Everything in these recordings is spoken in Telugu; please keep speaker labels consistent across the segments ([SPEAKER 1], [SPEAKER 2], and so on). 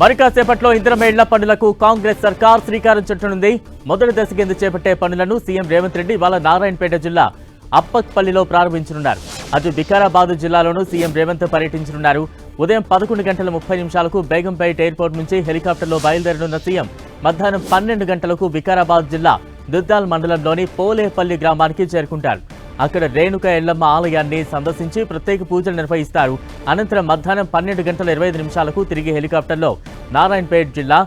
[SPEAKER 1] మరి కాసేపట్లో ఇందిరమ్మ ఇళ్ల పనులకు కాంగ్రెస్ సర్కార్ శ్రీకారం చుట్టనుంది. మొదటి దశ కింద చేపట్టే పనులను సీఎం రేవంత్ రెడ్డి ఇవాళ నారాయణపేట జిల్లా అప్పక్పల్లిలో ప్రారంభించనున్నారు. అటు వికారాబాద్ జిల్లాలోనూ సీఎం రేవంత్ పర్యటించనున్నారు. ఉదయం 11:30 బేగంపేట్ ఎయిర్పోర్ట్ నుంచి హెలికాప్టర్లో బయలుదేరనున్న సీఎం మధ్యాహ్నం 12 గంటలకు వికారాబాద్ జిల్లా దుద్దాల్ మండలంలోని పోలేపల్లి గ్రామానికి చేరుకుంటారు. అక్కడ రేణుక ఎల్లమ్మ ఆలయాన్ని సందర్శించి ప్రత్యేక పూజలు నిర్వహిస్తారు. అనంతరం మధ్యాహ్నం 12:25 తిరిగి హెలికాప్టర్లో నారాయణపేట్ జిల్లా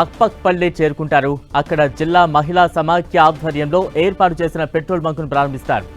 [SPEAKER 1] అప్పక్పల్లి చేరుకుంటారు. అక్కడ జిల్లా మహిళా సమాఖ్య ఆధ్వర్యంలో ఏర్పాటు చేసిన పెట్రోల్ బంకును ప్రారంభిస్తారు.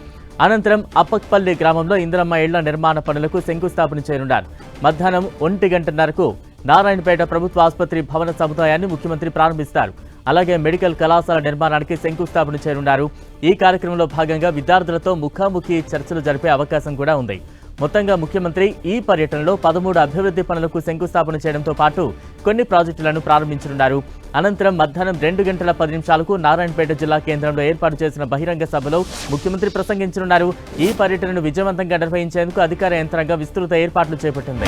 [SPEAKER 1] అనంతరం అప్పక్పల్లి గ్రామంలో ఇందిరమ్మ ఇళ్ల నిర్మాణ పనులకు శంకుస్థాపన చేయనున్నారు. మధ్యాహ్నం 1:30 నారాయణపేట ప్రభుత్వ ఆసుపత్రి భవన సముదాయాన్ని ముఖ్యమంత్రి ప్రారంభిస్తారు. అలాగే మెడికల్ కళాశాల నిర్మాణానికి శంకుస్థాపన చేయనున్నారు. ఈ కార్యక్రమంలో భాగంగా విద్యార్థులతో ముఖాముఖి చర్చలు జరిపే అవకాశం కూడా ఉంది. మొత్తంగా ముఖ్యమంత్రి ఈ పర్యటనలో 13 అభివృద్ధి పనులకు శంకుస్థాపన చేయడంతో పాటు కొన్ని ప్రాజెక్టులను ప్రారంభించనున్నారు. అనంతరం మధ్యాహ్నం 2:10 నారాయణపేట జిల్లా కేంద్రంలో ఏర్పాటు చేసిన బహిరంగ సభలో ముఖ్యమంత్రి ప్రసంగించనున్నారు. ఈ పర్యటనను విజయవంతంగా నిర్వహించేందుకు అధికార యంత్రాంగం విస్తృత ఏర్పాట్లు చేపట్టింది.